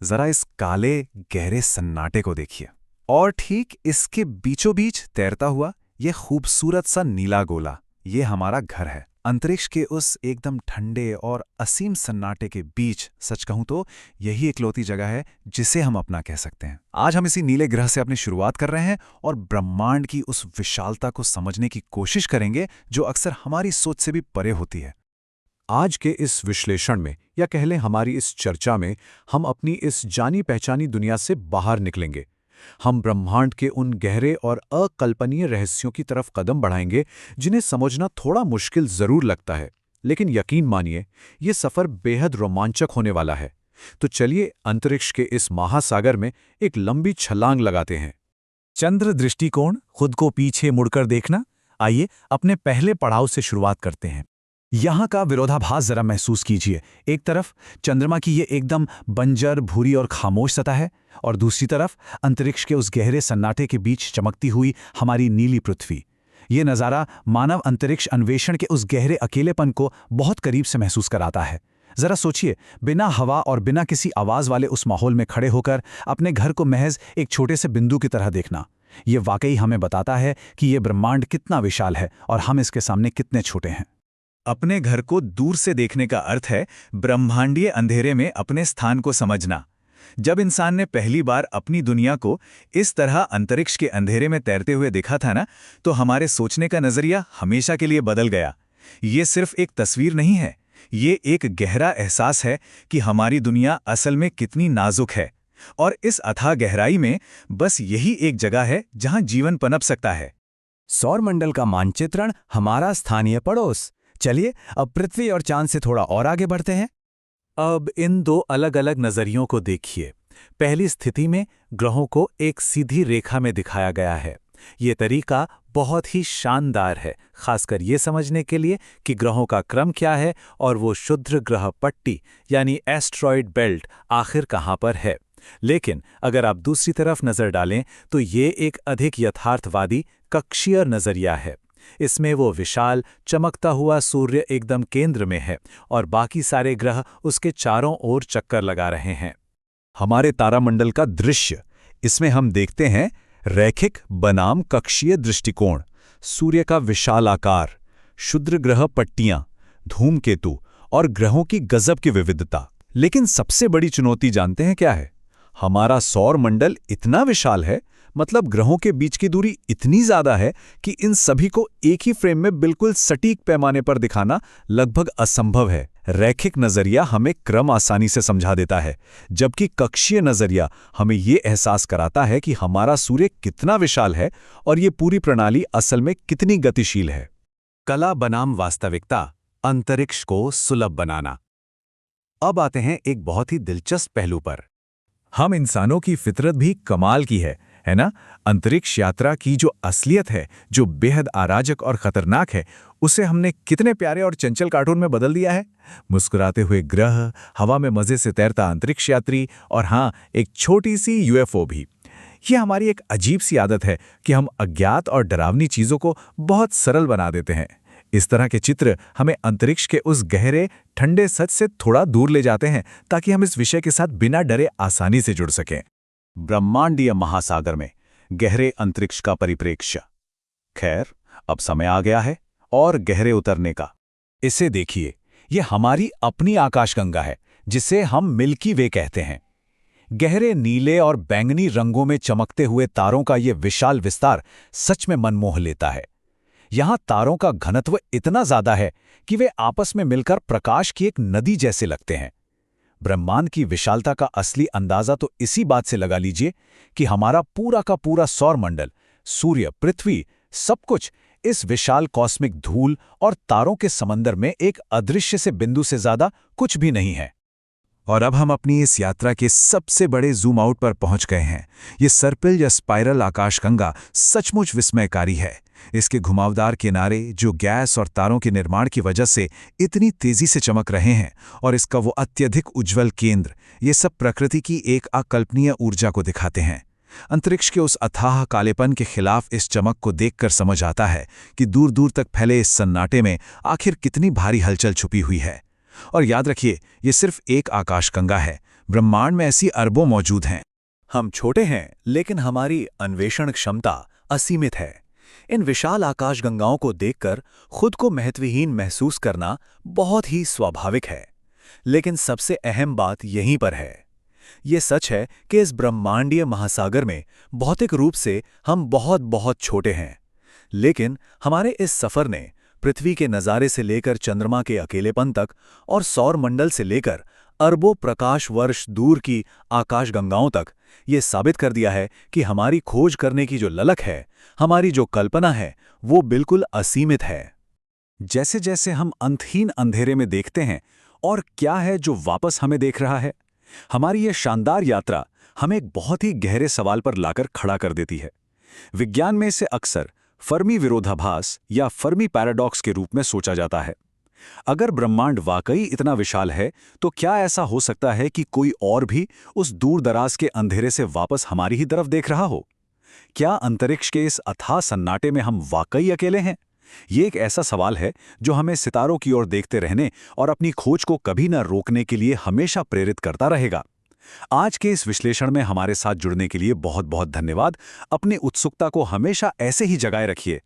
जरा इस काले गहरे सन्नाटे को देखिए। और ठीक इसके बीचों बीच तैरता हुआ ये खूबसूरत सा नीला गोला, ये हमारा घर है। अंतरिक्ष के उस एकदम ठंडे और असीम सन्नाटे के बीच सच कहूं तो यही इकलौती जगह है जिसे हम अपना कह सकते हैं। आज हम इसी नीले ग्रह से अपनी शुरुआत कर रहे हैं और ब्रह्मांड की उस विशालता को समझने की कोशिश करेंगे जो अक्सर हमारी सोच से भी परे होती है। आज के इस विश्लेषण में या कह लें हमारी इस चर्चा में हम अपनी इस जानी पहचानी दुनिया से बाहर निकलेंगे। हम ब्रह्मांड के उन गहरे और अकल्पनीय रहस्यों की तरफ कदम बढ़ाएंगे जिन्हें समझना थोड़ा मुश्किल जरूर लगता है, लेकिन यकीन मानिए ये सफर बेहद रोमांचक होने वाला है। तो चलिए अंतरिक्ष के इस महासागर में एक लंबी छलांग लगाते हैं। चंद्र दृष्टिकोण, खुद को पीछे मुड़कर देखना। आइए अपने पहले पड़ाव से शुरुआत करते हैं। यहाँ का विरोधाभास जरा महसूस कीजिए। एक तरफ चंद्रमा की ये एकदम बंजर, भूरी और खामोश सतह है, और दूसरी तरफ अंतरिक्ष के उस गहरे सन्नाटे के बीच चमकती हुई हमारी नीली पृथ्वी। ये नज़ारा मानव अंतरिक्ष अन्वेषण के उस गहरे अकेलेपन को बहुत करीब से महसूस कराता है। जरा सोचिए, बिना हवा और बिना किसी आवाज़ वाले उस माहौल में खड़े होकर अपने घर को महज एक छोटे से बिंदु की तरह देखना, ये वाकई हमें बताता है कि ये ब्रह्मांड कितना विशाल है और हम इसके सामने कितने छोटे हैं। अपने घर को दूर से देखने का अर्थ है ब्रह्मांडीय अंधेरे में अपने स्थान को समझना। जब इंसान ने पहली बार अपनी दुनिया को इस तरह अंतरिक्ष के अंधेरे में तैरते हुए देखा था ना, तो हमारे सोचने का नजरिया हमेशा के लिए बदल गया। ये सिर्फ एक तस्वीर नहीं है, ये एक गहरा एहसास है कि हमारी दुनिया असल में कितनी नाजुक है, और इस अथाह गहराई में बस यही एक जगह है जहां जीवन पनप सकता है। सौरमंडल का मानचित्रण, हमारा स्थानीय पड़ोस। चलिए अब पृथ्वी और चांद से थोड़ा और आगे बढ़ते हैं। अब इन दो अलग अलग नजरियों को देखिए। पहली स्थिति में ग्रहों को एक सीधी रेखा में दिखाया गया है। ये तरीका बहुत ही शानदार है, खासकर ये समझने के लिए कि ग्रहों का क्रम क्या है और वो क्षुद्र ग्रह पट्टी यानी एस्ट्रॉयड बेल्ट आखिर कहाँ पर है। लेकिन अगर आप दूसरी तरफ नजर डालें तो ये एक अधिक यथार्थवादी कक्षीय नजरिया है। इसमें वो विशाल चमकता हुआ सूर्य एकदम केंद्र में है और बाकी सारे ग्रह उसके चारों ओर चक्कर लगा रहे हैं। हमारे तारामंडल का दृश्य, इसमें हम देखते हैं रैखिक बनाम कक्षीय दृष्टिकोण, सूर्य का विशाल आकार, क्षुद्र ग्रह पट्टियां, धूमकेतु और ग्रहों की गजब की विविधता। लेकिन सबसे बड़ी चुनौती जानते हैं क्या है? हमारा सौर मंडल इतना विशाल है, मतलब ग्रहों के बीच की दूरी इतनी ज्यादा है कि इन सभी को एक ही फ्रेम में बिल्कुल सटीक पैमाने पर दिखाना लगभग असंभव है। रैखिक नजरिया हमें क्रम आसानी से समझा देता है, जबकि कक्षीय नजरिया हमें ये एहसास कराता है कि हमारा सूर्य कितना विशाल है और ये पूरी प्रणाली असल में कितनी गतिशील है। कला बनाम वास्तविकता, अंतरिक्ष को सुलभ बनाना। अब आते हैं एक बहुत ही दिलचस्प पहलू पर। हम इंसानों की फितरत भी कमाल की है ना? अंतरिक्ष यात्रा की जो असलियत है, जो बेहद अराजक और खतरनाक है, उसे हमने कितने प्यारे और चंचल कार्टून में बदल दिया है। मुस्कुराते हुए ग्रह, हवा में मजे से तैरता अंतरिक्ष यात्री और हाँ, एक छोटी सी यूएफओ भी। ये हमारी एक अजीब सी आदत है कि हम अज्ञात और डरावनी चीजों को बहुत सरल बना देते हैं। इस तरह के चित्र हमें अंतरिक्ष के उस गहरे ठंडे सच से थोड़ा दूर ले जाते हैं ताकि हम इस विषय के साथ बिना डरे आसानी से जुड़ सकें। ब्रह्मांडीय महासागर में गहरे अंतरिक्ष का परिप्रेक्ष्य। खैर, अब समय आ गया है और गहरे उतरने का। इसे देखिए, ये हमारी अपनी आकाशगंगा है जिसे हम मिल्की वे कहते हैं। गहरे नीले और बैंगनी रंगों में चमकते हुए तारों का ये विशाल विस्तार सच में मन मोह लेता है। यहाँ तारों का घनत्व इतना ज्यादा है कि वे आपस में मिलकर प्रकाश की एक नदी जैसे लगते हैं। ब्रह्मांड की विशालता का असली अंदाजा तो इसी बात से लगा लीजिए कि हमारा पूरा का पूरा सौरमंडल, सूर्य, पृथ्वी, सब कुछ इस विशाल कॉस्मिक धूल और तारों के समंदर में एक अदृश्य से बिंदु से ज्यादा कुछ भी नहीं है। और अब हम अपनी इस यात्रा के सबसे बड़े जूम आउट पर पहुंच गए हैं। ये सर्पिल या स्पाइरल आकाशगंगा सचमुच विस्मयकारी है। इसके घुमावदार किनारे जो गैस और तारों के निर्माण की वजह से इतनी तेजी से चमक रहे हैं, और इसका वो अत्यधिक उज्ज्वल केंद्र, ये सब प्रकृति की एक अकल्पनीय ऊर्जा को दिखाते हैं। अंतरिक्ष के उस अथाह कालेपन के खिलाफ इस चमक को देखकर समझ आता है कि दूर दूर तक फैले इस सन्नाटे में आखिर कितनी भारी हलचल छुपी हुई है। और याद रखिए, ये सिर्फ एक आकाशगंगा है, ब्रह्मांड में ऐसी अरबों मौजूद हैं। हम छोटे हैं, लेकिन हमारी अन्वेषण क्षमता असीमित है। इन विशाल आकाशगंगाओं को देखकर खुद को महत्वहीन महसूस करना बहुत ही स्वाभाविक है। लेकिन सबसे अहम बात यहीं पर है। ये सच है कि इस ब्रह्मांडीय महासागर में भौतिक रूप से हम बहुत बहुत छोटे हैं। लेकिन हमारे इस सफर ने पृथ्वी के नज़ारे से लेकर चंद्रमा के अकेलेपन तक और सौर मंडल से लेकर अरबों प्रकाश वर्ष दूर की आकाशगंगाओं तक ये साबित कर दिया है कि हमारी खोज करने की जो ललक है, हमारी जो कल्पना है, वो बिल्कुल असीमित है। जैसे जैसे हम अंतहीन अंधेरे में देखते हैं और क्या है जो वापस हमें देख रहा है, हमारी ये शानदार यात्रा हमें एक बहुत ही गहरे सवाल पर लाकर खड़ा कर देती है। विज्ञान में इसे अक्सर फर्मी विरोधाभास या फर्मी पैराडॉक्स के रूप में सोचा जाता है। अगर ब्रह्मांड वाकई इतना विशाल है, तो क्या ऐसा हो सकता है कि कोई और भी उस दूर दराज के अंधेरे से वापस हमारी ही तरफ देख रहा हो? क्या अंतरिक्ष के इस अथाह सन्नाटे में हम वाकई अकेले हैं? ये एक ऐसा सवाल है जो हमें सितारों की ओर देखते रहने और अपनी खोज को कभी न रोकने के लिए हमेशा प्रेरित करता रहेगा। आज के इस विश्लेषण में हमारे साथ जुड़ने के लिए बहुत बहुत धन्यवाद। अपनी उत्सुकता को हमेशा ऐसे ही जगाए रखिए।